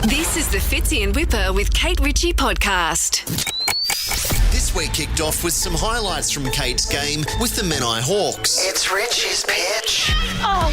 This is the Fitzy and Wippa with Kate Ritchie podcast. This week kicked off with some highlights from Kate's game with the Menai Hawks. It's Richie's pitch. Oh,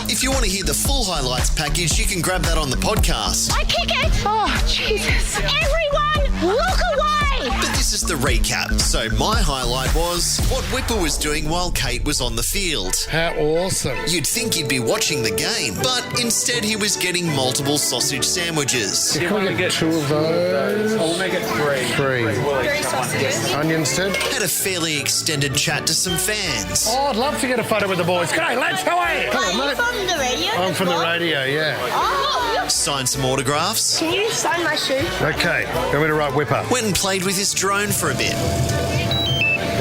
If you want to hear the full highlights package, you can grab that on the podcast. I kick it. Oh, Jesus. Everyone, look away. But this is the recap. So my highlight was what Wippa was doing while Kate was on the field. How awesome. You'd think he'd be watching the game, but instead he was getting multiple sausage sandwiches. Can we get two of those? I'll make it three. Very sausages. Onions too? Had a fairly extended chat to some fans. Oh, I'd love to get a photo with the boys. G'day, lads. How are you? Come on, mate. From the radio? I'm from the radio, yeah. Oh, Signed some autographs. can you sign my shoe? Okay, want me to write Whipper? Went and played with his drone for a bit.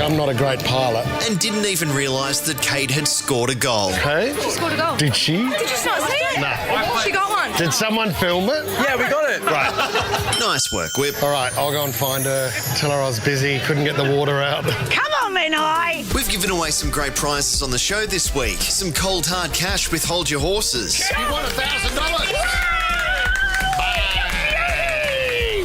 I'm not a great pilot. And didn't even realise that Kate had scored a goal. Hey? She scored a goal. Did she? Did you not see it? No. She got one. Did someone film it? Yeah, we got it. Right. Nice work, Whip. All right, I'll go and find her. Tell her I was busy, couldn't get the water out. Come on, Menai. We've given away some great prizes on the show this week. Some cold hard cash with Hold Your Horses. You won $1,000.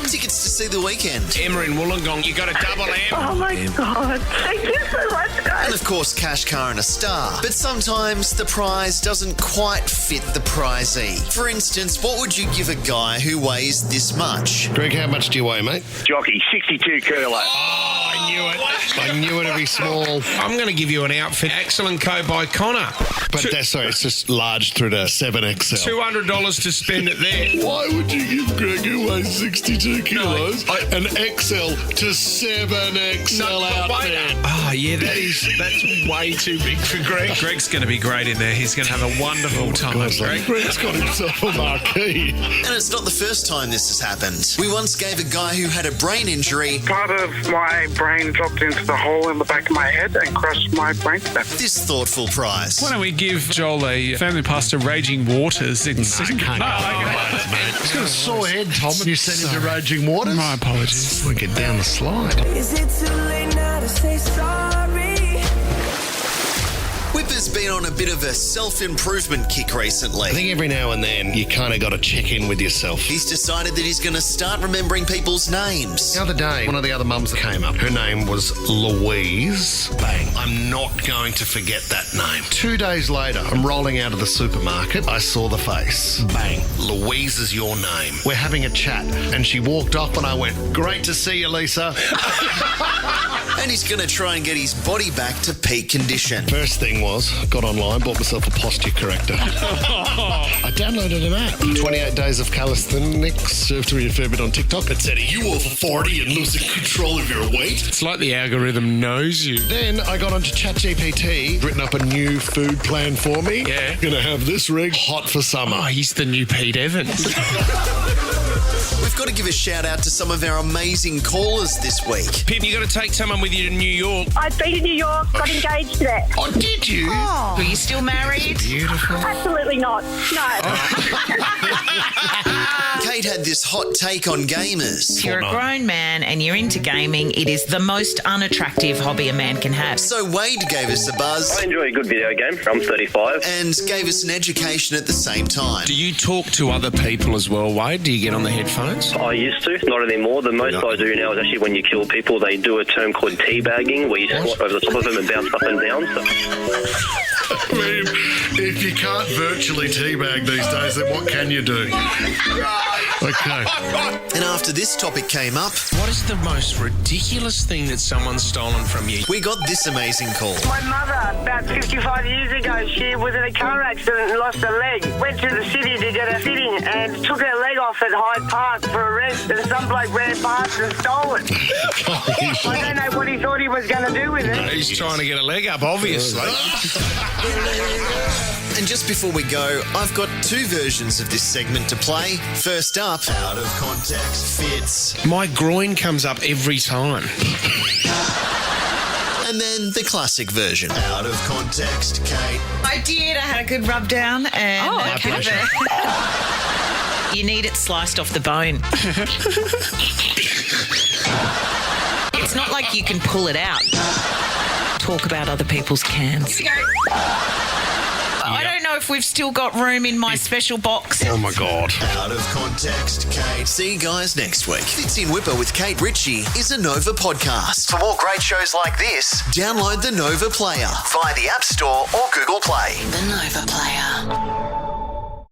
Tickets to see the weekend. Emma in Wollongong, you got a double M. Oh, my God. Thank you so much, guys. And of course, cash, car and a star. But sometimes the prize doesn't quite fit the prizee. For instance, what would you give a guy who weighs this much? Greg, how much do you weigh, mate? Jockey, 62 kilo. I knew it. I knew it'd be small. I'm going to give you an outfit. Excellent Co by Connor. But that's sorry, it's just large through to 7XL. $200 to spend it there. Why would you give Greg, who weighs 62 kilos, an XL to 7XL outfit? Oh, yeah, that's way too big for Greg. Greg's going to be great in there. He's going to have a wonderful time, Greg. Greg's got himself a marquee. And it's not the first time this has happened. We once gave a guy who had a brain injury Part of my brain dropped into the hole in the back of my head and crushed my brainstem. this thoughtful prize. Why don't we give Joel a family pastor Raging Waters? He's got a sore head, Tom, and you sent him to Raging Waters. My apologies. We'll get down the slide. Is it too late now to say sorry? Whipper's been on a bit of a self-improvement kick recently. I think every now and then you kind of got to check in with yourself. He's decided that he's going to start remembering people's names. The other day, one of the other mums that came up, her name was Louise. Bang. I'm not going to forget that name. 2 days later, I'm rolling out of the supermarket. I saw the face. Bang. Louise is your name. We're having a chat. And she walked off and I went, great to see you, Lisa. And he's going to try and get his body back to peak condition. First thing was, got online, bought myself a posture corrector. I downloaded an app. 28 days of calisthenics, served to me a fair bit on TikTok. It said, are you over 40 and losing control of your weight? It's like the algorithm knows you. Then I got onto ChatGPT, written up a new food plan for me. Yeah. Gonna have this rig hot for summer. Oh, he's the new Pete Evans. We've got to give a shout out to some of our amazing callers this week. Pip, you got to take someone with you to New York. I've been in New York, got engaged there. Oh, did you? Are you still married? Beautiful. Absolutely not. No. Kate had this hot take on gamers. If you're a grown man and you're into gaming, it is the most unattractive hobby a man can have. So Wade gave us a buzz I enjoy a good video game. I'm 35. and gave us an education at the same time. Do you talk to other people as well, Wade? Do you get on the headphones? I used to, not anymore. The most I do now is actually when you kill people, they do a term called teabagging, where you squat over the top of them and bounce up and down. So I mean, if you can't virtually teabag these days, then what can you do? Okay. And after this topic came up, What is the most ridiculous thing that someone's stolen from you? we got this amazing call. My mother, about 55 years ago, she was in a car accident and lost a leg. Went to the city to get a fitting and took her leg off at Hyde Park for a rest, and some bloke ran past and stole it. I don't know what he thought he was going to do with it. He's trying to get a leg up, obviously. And just before we go, I've got two versions of this segment to play. First up, Out of Context Fitz. My groin comes up every time. And then the classic version, Out of Context Kate. I did. I had a good rub down and you need it sliced off the bone. It's not like you can pull it out. Talk about other people's cans. I don't know if we've still got room in my special box. Oh, my God. Out of context, Kate. See you guys next week. Fitz in Wippa with Kate Ritchie is a Nova podcast. For more great shows like this, Download the Nova Player via the App Store or Google Play. The Nova Player.